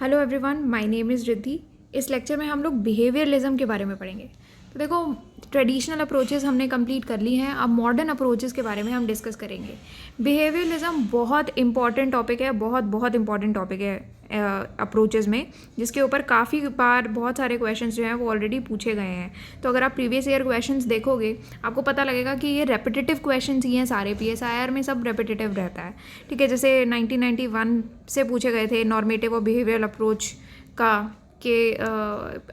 Hello everyone, my name is Riddhi. इस lecture में हम लोग बिहेवियरलिज्म के बारे में पढ़ेंगे। तो देखो, ट्रेडिशनल अप्रोचेस हमने कंप्लीट कर ली हैं, अब मॉडर्न अप्रोचेस के बारे में हम डिस्कस करेंगे। बिहेवियरलिज्म बहुत इंपॉर्टेंट टॉपिक है, बहुत इंपॉर्टेंट टॉपिक है अप्रोचेस में, जिसके ऊपर काफ़ी बार बहुत सारे क्वेश्चंस जो हैं वो ऑलरेडी पूछे गए हैं। तो अगर आप प्रीवियस ईयर क्वेश्चंस देखोगे, आपको पता लगेगा कि ये रेपिटेटिव क्वेश्चंस ही हैं सारे। पीएसआईआर में सब रेपिटेटिव रहता है, ठीक है। जैसे 1991 से पूछे गए थे नॉर्मेटिव और बिहेवियरल अप्रोच का, कि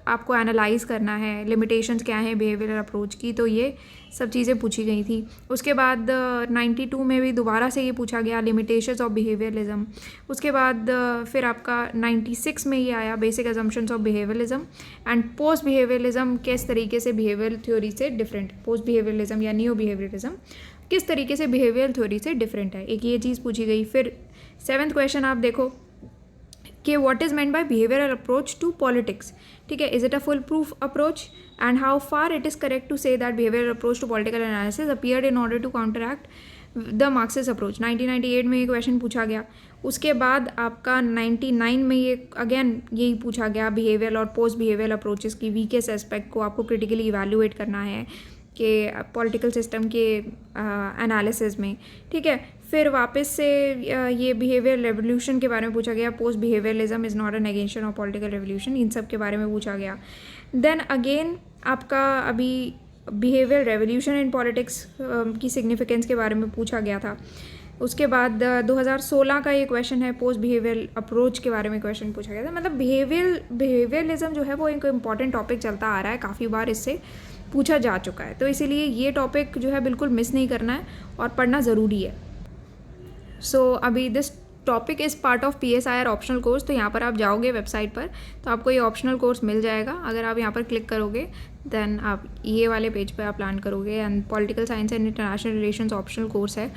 आपको एनालाइज करना है, लिमिटेशंस क्या हैं बिहेवियरल अप्रोच की, तो ये सब चीज़ें पूछी गई थी। उसके बाद 92 में भी दोबारा से ये पूछा गया, लिमिटेशंस ऑफ बिहेवियरलिज्म। उसके बाद फिर आपका 96 में ये आया, basic assumptions of behaviourism and post behaviourism किस तरीके से बिहेवियर थ्योरी से डिफरेंट, पोस्ट बिहेवियरलिज्म या न्यू बिहेवियरलिज्म किस तरीके से बिहेवियर थ्योरी से डिफरेंट है, एक ये चीज़ पूछी गई। फिर 7th क्वेश्चन आप देखो कि what is meant by behavioural approach to politics, ठीक है। Is it a full proof approach and how far it is correct to say that behavioural approach to political analysis appeared in order to counteract the Marxist approach. 1998 में ये question पूछा गया। उसके बाद आपका 99 में ये अगेन यही पूछा गया, बिहेवियरल और पोस्ट बिहेवियरल अप्रोचेस की वीकेस्ट एस्पेक्ट को आपको क्रिटिकली इवैल्यूएट करना है कि पॉलिटिकल सिस्टम के एनालिसिस में, ठीक है। फिर वापस से ये बिहेवियर रेवोल्यूशन के बारे में पूछा गया, post behaviouralism is not a negation of political revolution, इन सब के बारे में पूछा गया। देन अगेन आपका अभी बिहेवियर रेवोल्यूशन इन पॉलिटिक्स की सिग्निफिकेंस के बारे में पूछा गया था। उसके बाद 2016 का ये क्वेश्चन है, पोस्ट बिहेवियर अप्रोच के बारे में क्वेश्चन पूछा गया था। मतलब बिहेवियरलिज्म जो है वो एक इम्पॉर्टेंट टॉपिक चलता आ रहा है, काफ़ी बार इससे पूछा जा चुका है, तो इसीलिए ये टॉपिक जो है बिल्कुल मिस नहीं करना है और पढ़ना ज़रूरी है। सो अभी this topic is part of PSIR optional course. तो यहाँ पर आप जाओगे वेबसाइट पर तो आपको ये ऑप्शनल कोर्स मिल जाएगा। अगर आप यहाँ पर क्लिक करोगे देन आप ये वाले पेज पर आप लैंड करोगे and political science and international relations optional course है।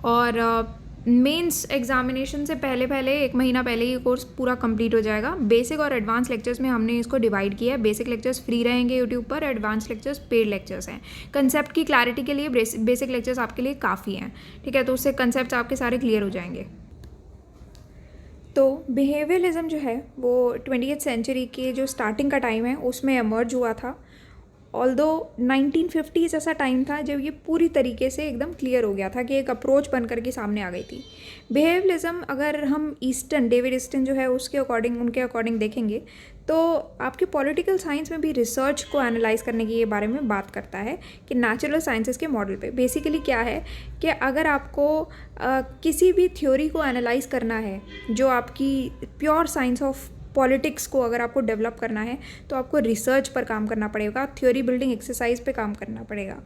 और मेंस एग्जामिनेशन से पहले 1 महीना पहले ये कोर्स पूरा कंप्लीट हो जाएगा। बेसिक और एडवांस लेक्चर्स में हमने इसको डिवाइड किया है। बेसिक लेक्चर्स फ्री रहेंगे यूट्यूब पर, एडवांस लेक्चर्स पेड लेक्चर्स हैं। कंसेप्ट की क्लैरिटी के लिए बेसिक लेक्चर्स आपके लिए काफ़ी हैं, ठीक है। तो उससे कंसेप्ट आपके सारे क्लियर हो जाएंगे। तो बिहेवियरलिज्म जो है वो 20th सेंचुरी के जो स्टार्टिंग का टाइम है उसमें एमर्ज हुआ था। ऑल्दो 1950s ऐसा टाइम था जब ये पूरी तरीके से एकदम क्लियर हो गया था कि एक अप्रोच बन करके सामने आ गई थी। बिहेवियरलिज्म अगर हम डेविड ईस्टन जो है उसके उनके अकॉर्डिंग देखेंगे तो आपके पॉलिटिकल साइंस में भी रिसर्च को एनालाइज करने के बारे में बात करता है कि नेचुरल साइंसेस के मॉडल पे बेसिकली क्या है कि अगर आपको किसी भी थ्योरी को एनालाइज करना है, जो आपकी प्योर साइंस ऑफ पॉलिटिक्स को अगर आपको डेवलप करना है तो आपको रिसर्च पर काम करना पड़ेगा, थ्योरी बिल्डिंग एक्सरसाइज पे काम करना पड़ेगा।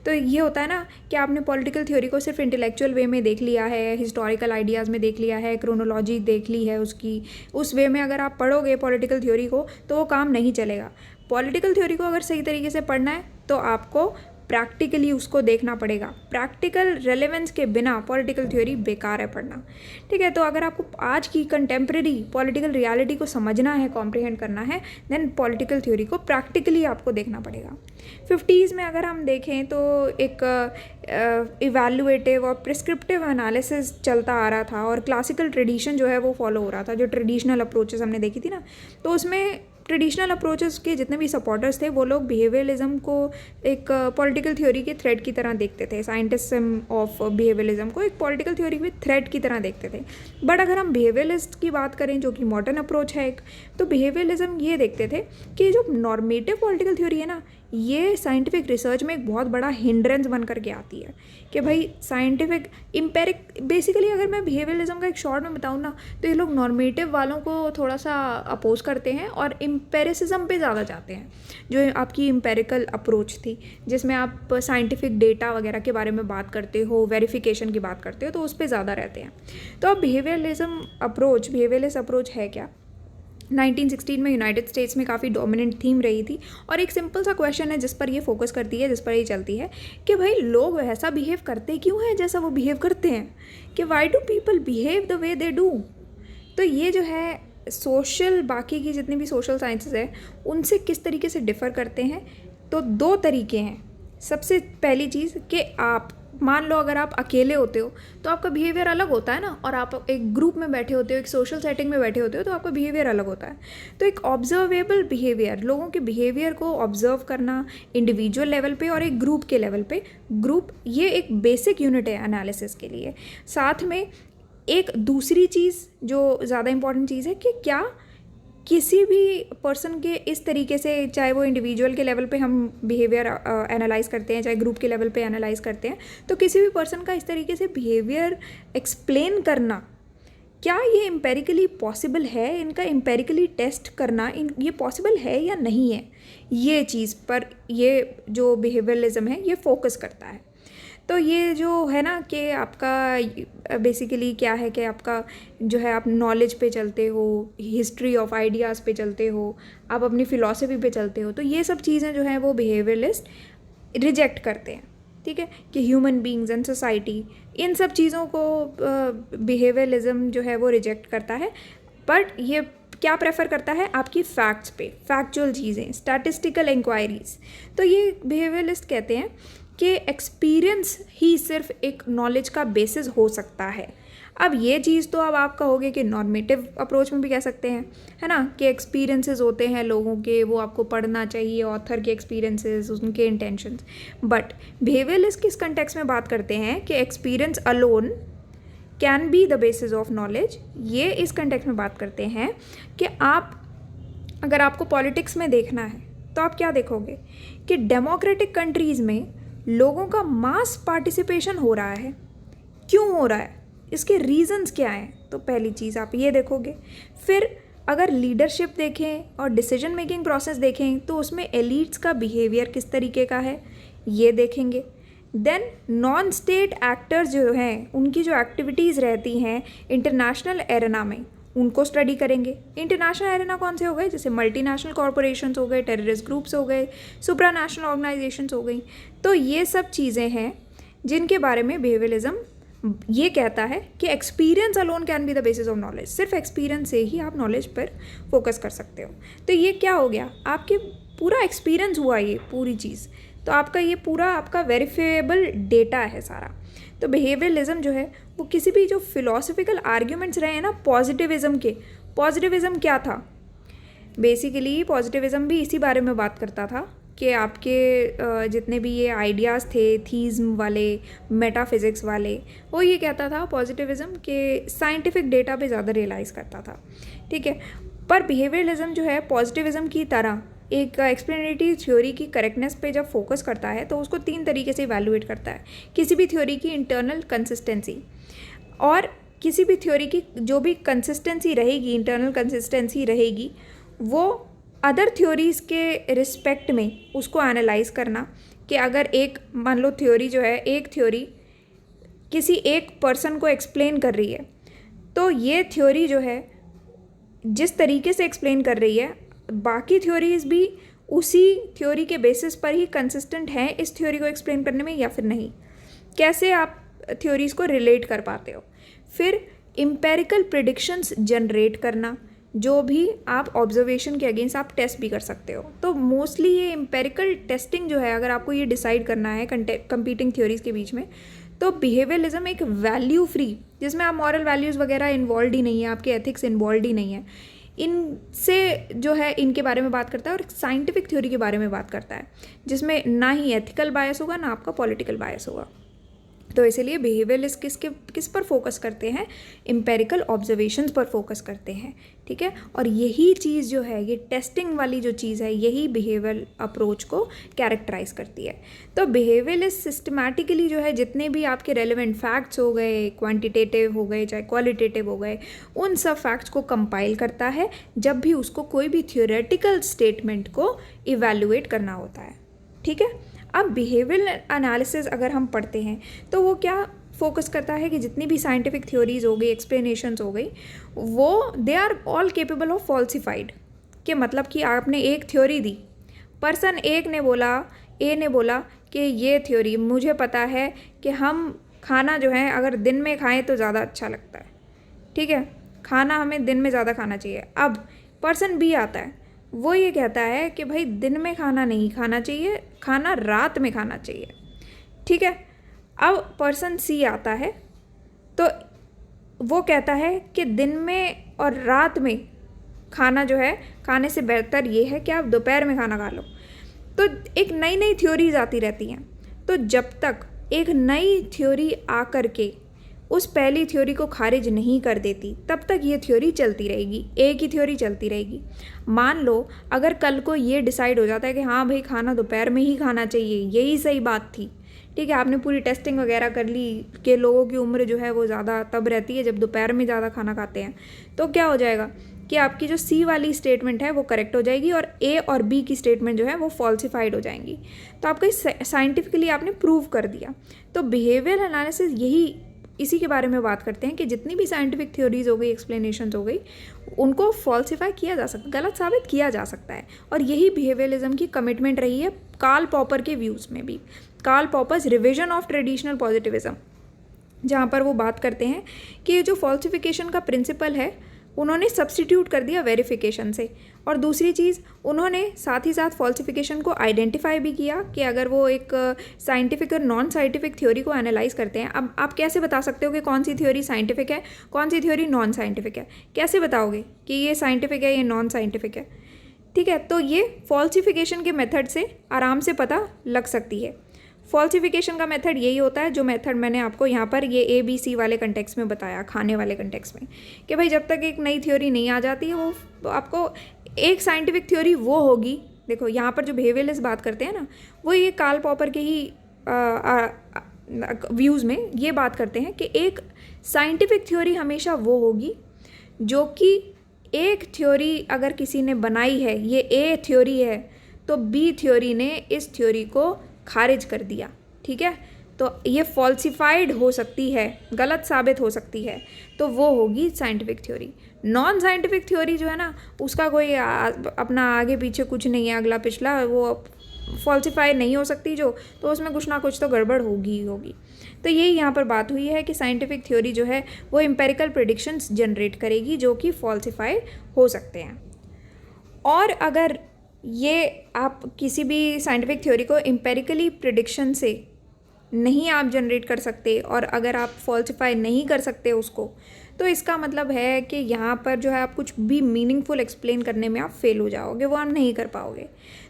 तो ये होता है ना कि आपने पॉलिटिकल थ्योरी को सिर्फ इंटेलेक्चुअल वे में देख लिया है, हिस्टोरिकल आइडियाज़ में देख लिया है, क्रोनोलॉजी देख ली है उसकी, उस वे में अगर आप पढ़ोगे पॉलिटिकल थ्योरी को तो वो काम नहीं चलेगा। पॉलिटिकल थ्योरी को अगर सही तरीके से पढ़ना है तो आपको प्रैक्टिकली उसको देखना पड़ेगा। प्रैक्टिकल रेलेवेंस के बिना पॉलिटिकल थ्योरी बेकार है पढ़ना, ठीक है। तो अगर आपको आज की कंटेम्प्रेरी पॉलिटिकल रियलिटी को समझना है, कॉम्प्रिहेंड करना है, देन पॉलिटिकल थ्योरी को प्रैक्टिकली आपको देखना पड़ेगा। 50s में अगर हम देखें तो एक इवैल्यूएटिव और प्रिस्क्रिप्टिव एनालिसिस चलता आ रहा था और क्लासिकल ट्रेडिशन जो है वो फॉलो हो रहा था। जो ट्रेडिशनल अप्रोचेस हमने देखी थी ना, तो उसमें ट्रेडिशनल अप्रोचेस के जितने भी सपोर्टर्स थे वो लोग बिहेवियरलिज्म को एक पॉलिटिकल थ्योरी के थ्रेड की तरह देखते थे। साइंटिज्म ऑफ बिहेवियरलिज्म को एक पॉलिटिकल थ्योरी के थ्रेड की तरह देखते थे। बट अगर हम बिहेवियरलिस्ट की बात करें जो कि मॉडर्न अप्रोच है एक, तो बिहेवियरलिज्म ये देखते थे कि जो नॉर्मेटिव पॉलिटिकल थ्योरी है ना, ये साइंटिफिक रिसर्च में एक बहुत बड़ा हिंड्रेंस बन करके आती है कि भाई साइंटिफिक इम्पेरिक बेसिकली अगर मैं बिहेवियरलिज्म का एक शॉर्ट में बताऊँ ना, तो ये लोग नॉर्मेटिव वालों को थोड़ा सा अपोज करते हैं और इम्पेरिसिज्म पे ज़्यादा जाते हैं। जो आपकी इम्पेरिकल अप्रोच थी जिसमें आप साइंटिफिक डेटा वगैरह के बारे में बात करते हो, वेरिफिकेशन की बात करते हो, तो उस पर ज़्यादा रहते हैं। तो अब बिहेवियरलिस्ट अप्रोच है क्या? 1916 में यूनाइटेड स्टेट्स में काफ़ी डोमिनेंट थीम रही थी और एक सिंपल सा क्वेश्चन है जिस पर ये फोकस करती है, जिस पर ये चलती है कि भाई लोग वैसा बिहेव करते क्यों हैं जैसा वो बिहेव करते हैं, कि why do people behave the way they do. तो ये जो है सोशल, बाकी की जितनी भी सोशल साइंसेस है उनसे किस तरीके से डिफ़र करते हैं, तो 2 तरीके हैं। सबसे पहली चीज़ कि आप मान लो अगर आप अकेले होते हो तो आपका बिहेवियर अलग होता है ना, और आप एक ग्रुप में बैठे होते हो, एक सोशल सेटिंग में बैठे होते हो, तो आपका बिहेवियर अलग होता है। तो एक ऑब्जर्वेबल बिहेवियर, लोगों के बिहेवियर को ऑब्जर्व करना इंडिविजुअल लेवल पे और एक ग्रुप के लेवल पे, ग्रुप ये एक बेसिक यूनिट है एनालिसिस के लिए। साथ में एक दूसरी चीज़ जो ज़्यादा इंपॉर्टेंट चीज़ है कि क्या किसी भी पर्सन के इस तरीके से, चाहे वो इंडिविजुअल के लेवल पे हम बिहेवियर एनालाइज करते हैं, चाहे ग्रुप के लेवल पे एनालाइज करते हैं, तो किसी भी पर्सन का इस तरीके से बिहेवियर एक्सप्लेन करना, क्या ये एम्पेरिकली पॉसिबल है, इनका एम्पेरिकली टेस्ट करना ये पॉसिबल है या नहीं है, ये चीज़ पर ये जो बिहेवियरलिज्म है ये फोकस करता है। तो ये जो है ना कि आपका बेसिकली क्या है कि आपका जो है आप नॉलेज पे चलते हो, हिस्ट्री ऑफ आइडियाज़ पे चलते हो, आप अपनी फ़िलॉसफी पे चलते हो, तो ये सब चीज़ें जो हैं वो बिहेवियरलिस्ट रिजेक्ट करते हैं। ठीक है, कि ह्यूमन बींग्स एंड सोसाइटी, इन सब चीज़ों को बिहेवियरलिज्म जो है वो रिजेक्ट करता है। बट ये क्या प्रेफर करता है, आपकी फैक्ट्स पे, फैक्चुअल चीज़ें, स्टैटिस्टिकल इंक्वायरीज। तो ये बिहेवियरलिस्ट कहते हैं कि एक्सपीरियंस ही सिर्फ एक नॉलेज का बेसिस हो सकता है। अब ये चीज़ तो अब आप कहोगे कि नॉर्मेटिव अप्रोच में भी कह सकते हैं, है ना, कि एक्सपीरियंसेस होते हैं लोगों के, वो आपको पढ़ना चाहिए, ऑथर के एक्सपीरियंसेस, उनके इंटेंशंस। बट बिहेवियरलिस्ट किस कंटेक्स्ट में बात करते हैं कि experience alone can be the basis of knowledge. ये इस कंटेक्स्ट में बात करते हैं कि आप, अगर आपको पॉलिटिक्स में देखना है तो आप क्या देखोगे कि डेमोक्रेटिक कंट्रीज़ में लोगों का मास पार्टिसिपेशन हो रहा है। क्यों हो रहा है, इसके रीजंस क्या हैं, तो पहली चीज़ आप ये देखोगे। फिर अगर लीडरशिप देखें और डिसीजन मेकिंग प्रोसेस देखें तो उसमें एलीट्स का बिहेवियर किस तरीके का है, ये देखेंगे। देन नॉन स्टेट एक्टर्स जो हैं, उनकी जो एक्टिविटीज़ रहती हैं इंटरनेशनल एरेना में, उनको स्टडी करेंगे। इंटरनेशनल एरेना कौन से हो गए, जैसे मल्टीनेशनल कॉरपोरेशंस हो गए, टेररिस्ट ग्रुप्स हो गए, सुप्रा नेशनल ऑर्गेनाइजेशंस हो गई। तो ये सब चीज़ें हैं जिनके बारे में बिहेवियरलिज्म ये कहता है कि experience alone can be the basis of knowledge. सिर्फ एक्सपीरियंस से ही आप नॉलेज पर फोकस कर सकते हो। तो ये क्या हो गया, आपके पूरा एक्सपीरियंस हुआ ये पूरी चीज़, तो आपका ये पूरा आपका वेरीफाइबल डेटा है सारा। तो बिहेवियरलिज्म जो है वो किसी भी जो फिलोसफिकल आर्ग्यूमेंट्स रहे हैं ना पॉजिटिविज्म के, पॉजिटिविज्म क्या था, बेसिकली पॉजिटिविज्म भी इसी बारे में बात करता था कि आपके जितने भी ये आइडियाज़ थे थीज़म वाले, मेटाफिज़िक्स वाले, वो ये कहता था पॉजिटिविज्म के साइंटिफिक डेटा पे ज़्यादा रियलाइज़ करता था। ठीक है, पर बिहेवियरलिज्म जो है पॉजिटिविज्म की तरह एक एक्सप्लेनेटरी थ्योरी की करेक्टनेस पे जब फोकस करता है तो उसको 3 तरीके से इवैल्यूएट करता है। किसी भी थ्योरी की इंटरनल कंसिस्टेंसी, और किसी भी थ्योरी की जो भी कंसिस्टेंसी रहेगी, इंटरनल कंसिस्टेंसी रहेगी, वो अदर थ्योरीज़ के रिस्पेक्ट में उसको एनालाइज करना कि अगर एक, मान लो थ्योरी जो है, एक थ्योरी किसी एक पर्सन को एक्सप्लेन कर रही है, तो ये थ्योरी जो है जिस तरीके से एक्सप्लेन कर रही है, बाकी थ्योरीज़ भी उसी थ्योरी के बेसिस पर ही कंसिस्टेंट हैं इस थ्योरी को एक्सप्लेन करने में या फिर नहीं। कैसे आप थ्योरीज़ को रिलेट कर पाते हो। फिर एम्पेरिकल प्रिडिक्शंस जनरेट करना, जो भी आप ऑब्जर्वेशन के अगेंस्ट आप टेस्ट भी कर सकते हो। तो मोस्टली ये एम्पेरिकल टेस्टिंग जो है, अगर आपको ये डिसाइड करना है कंपीटिंग थ्योरीज़ के बीच में, तो बिहेवियरलिज्म एक वैल्यू फ्री, जिसमें आप मॉरल वैल्यूज़ वगैरह इन्वॉल्व ही नहीं है, आपके एथिक्स इन्वॉल्व ही नहीं है, इनसे जो है इनके बारे में बात करता है, और साइंटिफिक थ्योरी के बारे में बात करता है जिसमें ना ही एथिकल बायस होगा ना आपका पॉलिटिकल बायस होगा। तो इसीलिए बिहेवियरलिस्ट किस पर फोकस करते हैं, एम्पेरिकल ऑब्जर्वेशंस पर फोकस करते हैं। ठीक है, और यही चीज़ जो है, ये टेस्टिंग वाली जो चीज़ है, यही बिहेवियर अप्रोच को कैरेक्टराइज करती है। तो बिहेवियरलिस्ट सिस्टमैटिकली जो है जितने भी आपके रेलेवेंट फैक्ट्स हो गए, क्वांटिटेटिव हो गए चाहे क्वालिटेटिव हो गए, उन सब फैक्ट्स को कंपाइल करता है जब भी उसको कोई भी थ्योरेटिकल स्टेटमेंट को इवैल्यूएट करना होता है। ठीक है, अब बिहेवियर एनालिसिस अगर हम पढ़ते हैं तो वो क्या फोकस करता है कि जितनी भी साइंटिफिक थ्योरीज हो गई, एक्सप्लेनेशंस हो गई, वो they are all capable of falsified. के मतलब कि आपने एक थ्योरी दी, पर्सन एक ने बोला, ए ने बोला कि ये थ्योरी मुझे पता है कि हम खाना जो है अगर दिन में खाएं तो ज़्यादा अच्छा लगता है। ठीक है, खाना हमें दिन में ज़्यादा खाना चाहिए। अब पर्सन बी आता है, वो ये कहता है कि भाई दिन में खाना नहीं खाना चाहिए, खाना रात में खाना चाहिए। ठीक है, अब पर्सन सी आता है तो वो कहता है कि दिन में और रात में खाना जो है खाने से बेहतर ये है कि आप दोपहर में खाना खा लो। तो एक नई नई थ्योरीज आती रहती हैं। तो जब तक एक नई थ्योरी आकर के उस पहली थ्योरी को खारिज नहीं कर देती तब तक ये थ्योरी चलती रहेगी, एक ही थ्योरी चलती रहेगी। मान लो अगर कल को ये डिसाइड हो जाता है कि हाँ भाई खाना दोपहर में ही खाना चाहिए, यही सही बात थी, ठीक है, आपने पूरी टेस्टिंग वगैरह कर ली कि लोगों की उम्र जो है वो ज़्यादा तब रहती है जब दोपहर में ज़्यादा खाना खाते हैं, तो क्या हो जाएगा कि आपकी जो सी वाली स्टेटमेंट है वो करेक्ट हो जाएगी और ए और बी की स्टेटमेंट जो है वो फॉल्सिफाइड हो जाएंगी। तो आपको साइंटिफिकली आपने प्रूव कर दिया। तो बिहेवियर एनालिसिस यही इसी के बारे में बात करते हैं कि जितनी भी साइंटिफिक थ्योरीज हो गई, एक्सप्लेनेशंस हो गई, उनको फॉल्सिफाई किया जा सकता, गलत साबित किया जा सकता है। और यही बिहेवियरिज्म की कमिटमेंट रही है कार्ल पॉपर के व्यूज़ में भी। Karl Popper's revision of traditional positivism, जहाँ पर वो बात करते हैं कि जो फॉल्सिफिकेशन का प्रिंसिपल है उन्होंने सब्स्टिट्यूट कर दिया वेरिफिकेशन से। और दूसरी चीज़ उन्होंने साथ ही साथ फॉल्सिफिकेशन को आइडेंटिफाई भी किया कि अगर वो एक साइंटिफिक और नॉन साइंटिफिक थ्योरी को एनालाइज करते हैं। अब आप कैसे बता सकते हो कि कौन सी थ्योरी साइंटिफिक है, कौन सी थ्योरी नॉन साइंटिफिक है? कैसे बताओगे कि ये साइंटिफिक है, ये नॉन साइंटिफिक है? ठीक है, तो ये फॉल्सिफिकेशन के मेथड से आराम से पता लग सकती है। फॉल्सिफिकेशन का मेथड यही होता है जो मेथड मैंने आपको यहाँ पर ये ABC वाले कंटेक्स्ट में बताया, खाने वाले कंटेक्स्ट में, कि भाई जब तक एक नई थ्योरी नहीं आ जाती है वो आपको एक साइंटिफिक थ्योरी वो होगी। देखो यहाँ पर जो बिहेवियरिस्ट बात करते हैं ना, वो ये कार्ल पॉपर के ही व्यूज़ में ये बात करते हैं कि एक साइंटिफिक थ्योरी हमेशा वो होगी जो कि एक थ्योरी अगर किसी ने बनाई है, ये A थ्योरी है, तो B थ्योरी ने इस थ्योरी को खारिज कर दिया। ठीक है, तो ये फॉल्सिफाइड हो सकती है, गलत साबित हो सकती है, तो वो होगी scientific theory. Non scientific theory जो है ना, उसका कोई अपना आगे पीछे कुछ नहीं है, अगला पिछला, वो फॉल्सिफाई नहीं हो सकती जो, तो उसमें कुछ ना कुछ तो गड़बड़ होगी ही होगी। तो यही यहाँ पर बात हुई है कि साइंटिफिक थ्योरी जो है वो एम्पेरिकल प्रेडिक्शंस जनरेट करेगी जो कि फॉल्सिफाई हो सकते हैं। और अगर ये आप किसी भी साइंटिफिक थ्योरी को एम्पेरिकली प्रेडिक्शन से नहीं आप जनरेट कर सकते और अगर आप फॉल्सिफाई नहीं कर सकते उसको, तो इसका मतलब है कि यहाँ पर जो है आप कुछ भी मीनिंगफुल एक्सप्लेन करने में आप फेल हो जाओगे, वो आप नहीं कर पाओगे।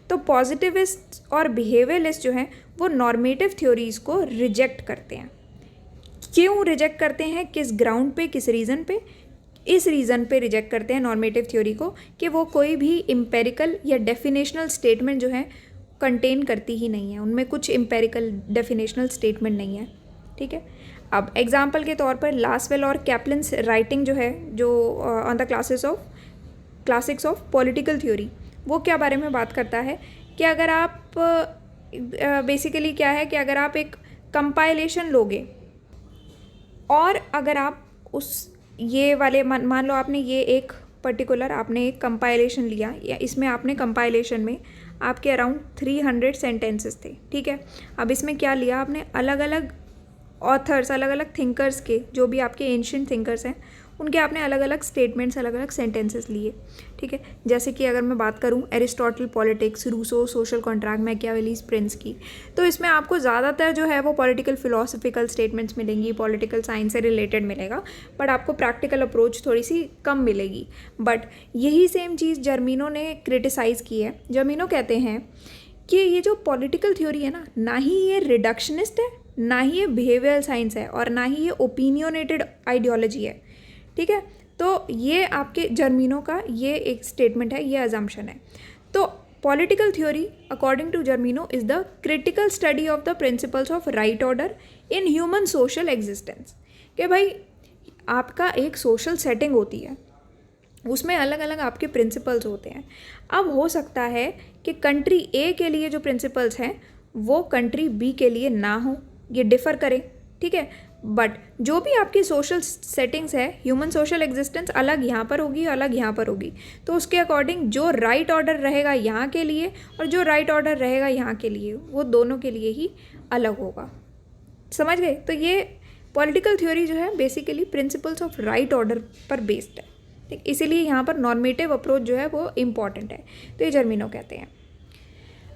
तो पॉजिटिविस्ट और बिहेवियरिस्ट जो हैं वो नॉर्मेटिव थ्योरीज़ को रिजेक्ट करते हैं। क्यों रिजेक्ट करते हैं, किस ग्राउंड पे, किस रीज़न पे? इस रीज़न पे रिजेक्ट करते हैं नॉर्मेटिव थ्योरी को कि वो कोई भी इम्पेरिकल या डेफिनेशनल स्टेटमेंट जो है कंटेन करती ही नहीं है, उनमें कुछ इम्पेरिकल डेफिनेशनल स्टेटमेंट नहीं है। ठीक है, अब एग्जांपल के तौर पर लासवेल और कैप्लिन्स राइटिंग जो है, जो on the classics of political theory, वो क्या बारे में बात करता है कि अगर आप बेसिकली क्या है कि अगर आप एक कंपाइलेशन लोगे और अगर आप उस ये वाले मान लो आपने ये एक पर्टिकुलर आपने एक कंपाइलेशन लिया, या इसमें आपने कंपाइलेशन में आपके अराउंड 300 सेंटेंसेस थे। ठीक है, अब इसमें क्या लिया आपने, अलग अलग ऑथर्स, अलग अलग थिंकर्स के, जो भी आपके एंशिएंट थिंकर्स हैं, उनके आपने अलग अलग स्टेटमेंट्स, अलग अलग सेंटेंसेस लिए। ठीक है, जैसे कि अगर मैं बात करूं Aristotle politics, Rousseau social contract, Machiavelli's prince की, तो इसमें आपको ज़्यादातर जो है वो पॉलिटिकल फिलोसफिकल स्टेटमेंट्स मिलेंगी, पॉलिटिकल साइंस से रिलेटेड मिलेगा, बट आपको प्रैक्टिकल अप्रोच थोड़ी सी कम मिलेगी। बट यही सेम चीज़ जर्मीनो ने क्रिटिसाइज़ की है। जर्मीनो कहते हैं कि ये जो पॉलिटिकल थ्योरी है ना ही ये रिडक्शनिस्ट है, ना ही ये बिहेवियरल साइंस है, और ना ही ये ओपिनियनेटेड आइडियोलॉजी है। ठीक है, तो ये आपके जर्मीनो का ये एक स्टेटमेंट है, ये अजम्पशन है। तो political theory according to Germino is the critical study of the principles of right order in human social existence. कि भाई आपका एक सोशल सेटिंग होती है, उसमें अलग अलग आपके प्रिंसिपल्स होते हैं। अब हो सकता है कि कंट्री ए के लिए जो प्रिंसिपल्स हैं वो कंट्री बी के लिए ना हो, ये डिफ़र करें। ठीक है, बट जो भी आपकी सोशल सेटिंग्स है, ह्यूमन सोशल एग्जिस्टेंस अलग यहाँ पर होगी, अलग यहाँ पर होगी, तो उसके अकॉर्डिंग जो राइट ऑर्डर रहेगा यहाँ के लिए और जो राइट ऑर्डर रहेगा यहाँ के लिए, वो दोनों के लिए ही अलग होगा। समझ गए? तो ये पॉलिटिकल थ्योरी जो है basically principles of right order पर बेस्ड है। ठीक, इसीलिए यहाँ पर नॉर्मेटिव अप्रोच जो है वो इम्पॉर्टेंट है। तो ये जर्मीनो कहते हैं।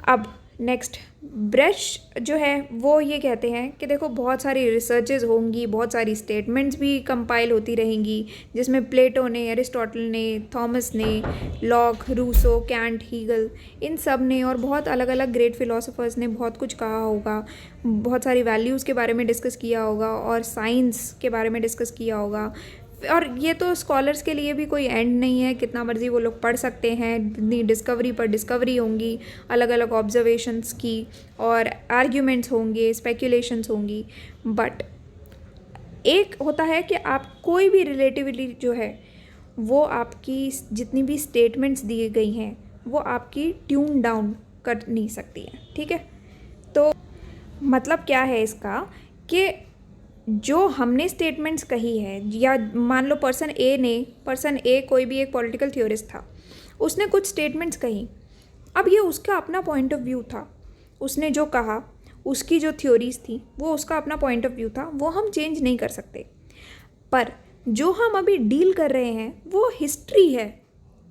अब नेक्स्ट ब्रश जो है वो ये कहते हैं कि देखो बहुत सारी रिसर्चेज होंगी, बहुत सारी स्टेटमेंट्स भी कंपाइल होती रहेंगी, जिसमें प्लेटो ने, एरिस्टोटल ने, थॉमस ने, लॉक, रूसो, कैंट, हीगल, इन सब ने और बहुत अलग अलग ग्रेट फिलोसोफर्स ने बहुत कुछ कहा होगा, बहुत सारी वैल्यूज़ के बारे में डिस्कस किया होगा और साइंस के बारे में डिस्कस किया होगा। और ये तो स्कॉलर्स के लिए भी कोई एंड नहीं है, कितना मर्जी वो लोग पढ़ सकते हैं, इतनी डिस्कवरी पर डिस्कवरी होंगी, अलग अलग ऑब्जर्वेशंस की और आर्ग्यूमेंट्स होंगे, स्पेकुलेशंस होंगी। बट एक होता है कि आप कोई भी रिलेटिविटी जो है वो आपकी जितनी भी स्टेटमेंट्स दी गई हैं वो आपकी ट्यून डाउन कर नहीं सकती हैं, ठीक है। तो मतलब क्या है इसका कि जो हमने स्टेटमेंट्स कही है, या मान लो पर्सन ए कोई भी एक पॉलिटिकल थ्योरिस्ट था, उसने कुछ स्टेटमेंट्स कही, अब ये उसका अपना पॉइंट ऑफ व्यू था, उसने जो कहा, उसकी जो थ्योरीज थी वो उसका अपना पॉइंट ऑफ व्यू था, वो हम चेंज नहीं कर सकते। पर जो हम अभी डील कर रहे हैं वो हिस्ट्री है।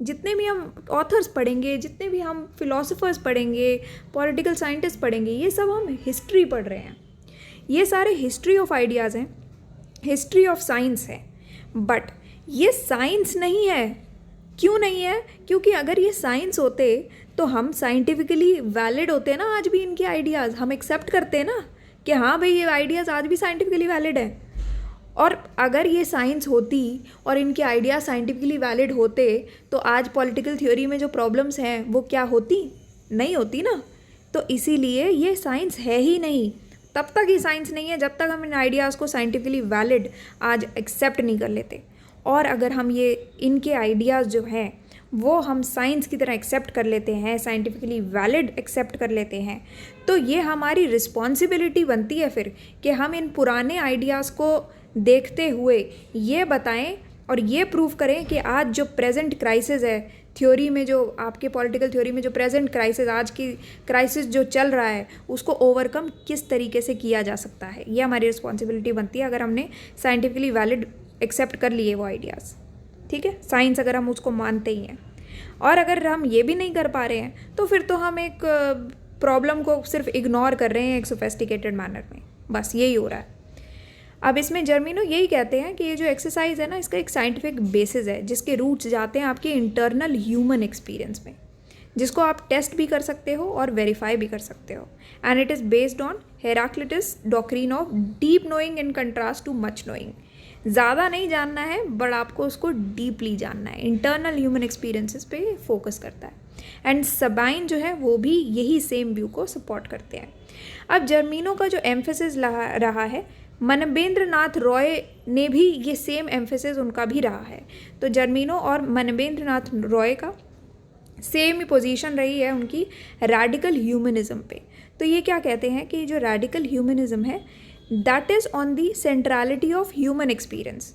जितने भी हम ऑथर्स पढ़ेंगे, जितने भी हम फिलोसोफर्स पढ़ेंगे, पॉलिटिकल साइंटिस्ट पढ़ेंगे, ये सब हम हिस्ट्री पढ़ रहे हैं। ये सारे हिस्ट्री ऑफ आइडियाज़ हैं, हिस्ट्री ऑफ साइंस है। बट ये साइंस नहीं है। क्यों नहीं है? क्योंकि अगर ये साइंस होते तो हम साइंटिफिकली वैलिड होते ना, आज भी इनके आइडियाज़ हम एक्सेप्ट करते हैं ना कि हाँ भाई ये आइडियाज़ आज भी साइंटिफिकली वैलिड है। और अगर ये साइंस होती और इनके आइडियाज़ साइंटिफिकली वैलिड होते तो आज पॉलिटिकल थ्योरी में जो प्रॉब्लम्स हैं वो क्या होती? नहीं होती ना। तो इसीलिए ये साइंस है ही नहीं। तब तक ये साइंस नहीं है जब तक हम इन आइडियाज़ को साइंटिफिकली वैलिड आज एक्सेप्ट नहीं कर लेते। और अगर हम ये इनके आइडियाज़ जो हैं वो हम साइंस की तरह एक्सेप्ट कर लेते हैं, साइंटिफिकली वैलिड एक्सेप्ट कर लेते हैं, तो ये हमारी रिस्पॉन्सिबिलिटी बनती है फिर कि हम इन पुराने आइडियाज़ को देखते हुए ये बताएं और ये प्रूव करें कि आज जो प्रेजेंट क्राइसिस है थ्योरी में, जो आपके पॉलिटिकल थ्योरी में जो प्रेजेंट क्राइसिस, आज की क्राइसिस जो चल रहा है, उसको ओवरकम किस तरीके से किया जा सकता है। ये हमारी रिस्पॉन्सिबिलिटी बनती है अगर हमने साइंटिफिकली वैलिड एक्सेप्ट कर लिए वो आइडियाज़, ठीक है, साइंस अगर हम उसको मानते ही हैं। और अगर हम ये भी नहीं कर पा रहे हैं तो फिर तो हम एक प्रॉब्लम को सिर्फ इग्नोर कर रहे हैं एक सोफेस्टिकेटेड मैनर में, बस यही हो रहा है। अब इसमें जर्मीनो यही कहते हैं कि ये जो एक्सरसाइज है ना, इसका एक साइंटिफिक बेसिस है जिसके रूट्स जाते हैं आपके इंटरनल ह्यूमन एक्सपीरियंस में, जिसको आप टेस्ट भी कर सकते हो और वेरीफाई भी कर सकते हो। And it is based on Heraclitus doctrine of deep knowing in contrast too much knowing. ज़्यादा नहीं जानना है बट आपको उसको डीपली जानना है। इंटरनल ह्यूमन एक्सपीरियंसेस पे फोकस करता है। एंड सबाइन जो है वो भी यही सेम व्यू को सपोर्ट करते हैं। अब जर्मीनो का जो एम्फेसिस रहा है, मनवेंद्रनाथ रॉय ने भी ये सेम एम्फेसिस उनका भी रहा है। तो जर्मीनो और मनवेंद्रनाथ रॉय का सेम ही पोजीशन रही है उनकी रैडिकल ह्यूमनिज्म पे। तो ये क्या कहते हैं कि जो रैडिकल ह्यूमनिज्म है that is on the centrality of human experience.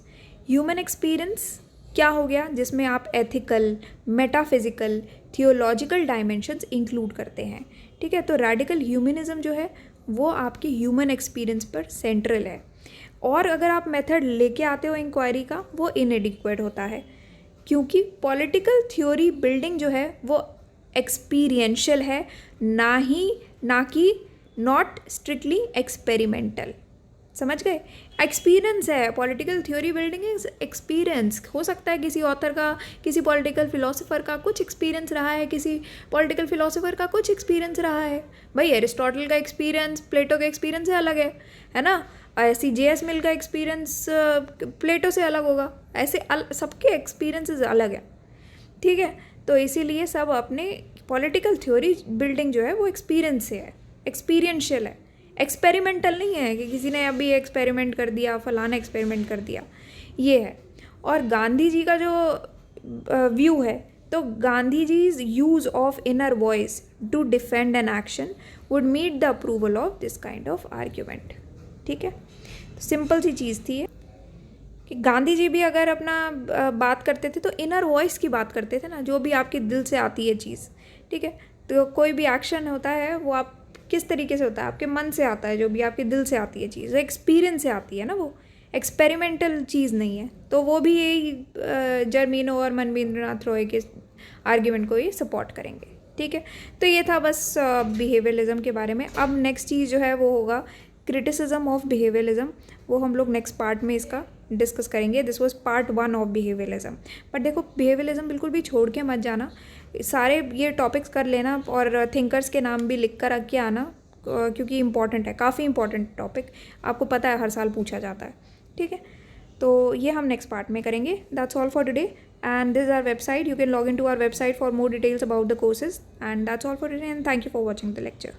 Human experience क्या हो गया, जिसमें आप ethical, metaphysical, theological dimensions include करते हैं, ठीक है। तो रैडिकल ह्यूमनिज्म जो है वो आपके ह्यूमन एक्सपीरियंस पर सेंट्रल है। और अगर आप मेथड लेके आते हो इंक्वायरी का, वो इनएडिक्वेट होता है, क्योंकि पॉलिटिकल थ्योरी बिल्डिंग जो है वो एक्सपीरियंशियल है, ना कि नॉट स्ट्रिक्टली एक्सपेरिमेंटल। समझ गए? एक्सपीरियंस है, political theory building is experience. हो सकता है किसी ऑथर का, किसी पॉलिटिकल फिलोसोफर का कुछ एक्सपीरियंस रहा है, किसी पॉलिटिकल फिलोसोफर का कुछ एक्सपीरियंस रहा है। भाई एरिस्टोटल का एक्सपीरियंस प्लेटो का एक्सपीरियंस से अलग है ना। ऐसी J.S. मिल का एक्सपीरियंस प्लेटो से अलग होगा। ऐसे सबके एक्सपीरियंसेस अलग है, ठीक है। तो इसीलिए सब अपने पॉलिटिकल थ्योरी बिल्डिंग जो है वो एक्सपीरियंस से है, एक्सपीरियंशियल है, एक्सपेरिमेंटल नहीं है कि किसी ने अभी एक्सपेरिमेंट कर दिया, फलाना एक्सपेरिमेंट कर दिया, ये है। और गांधी जी का जो व्यू है, तो Gandhi ji's use of inner voice to defend an action would meet the approval of this kind of argument, ठीक है। तो सिंपल सी चीज़ थी कि गांधी जी भी अगर अपना बात करते थे तो इनर वॉइस की बात करते थे ना, जो भी आपके दिल से आती है चीज़, ठीक है। तो कोई भी एक्शन होता है वो आप किस तरीके से होता है, आपके मन से आता है, जो भी आपके दिल से आती है चीज़, एक्सपीरियंस से आती है ना, वो एक्सपेरिमेंटल चीज़ नहीं है। तो वो भी यही जर्मीनो और मनवेंद्रनाथ रॉय के आर्ग्यूमेंट को ये सपोर्ट करेंगे। ठीक है, तो ये था बस बिहेवियरलिज्म के बारे में। अब नेक्स्ट चीज़ जो है वो होगा क्रिटिसिज्म ऑफ बिहेवियरलिज्म, वो हम लोग नेक्स्ट पार्ट में इसका डिस्कस करेंगे। This was part 1 of behaviourism. But देखो बिहेवियरलिज्म बिल्कुल भी छोड़ के मत जाना, सारे ये टॉपिक्स कर लेना और थिंकर्स के नाम भी लिख कर रख के आना, क्योंकि इंपॉर्टेंट है, काफ़ी इंपॉर्टेंट टॉपिक, आपको पता है हर साल पूछा जाता है। ठीक है, तो ये हम नेक्स्ट पार्ट में करेंगे। That's all for today and this our website, you can log in to our website for more details about the courses and that's all for today and thank you for watching the lecture.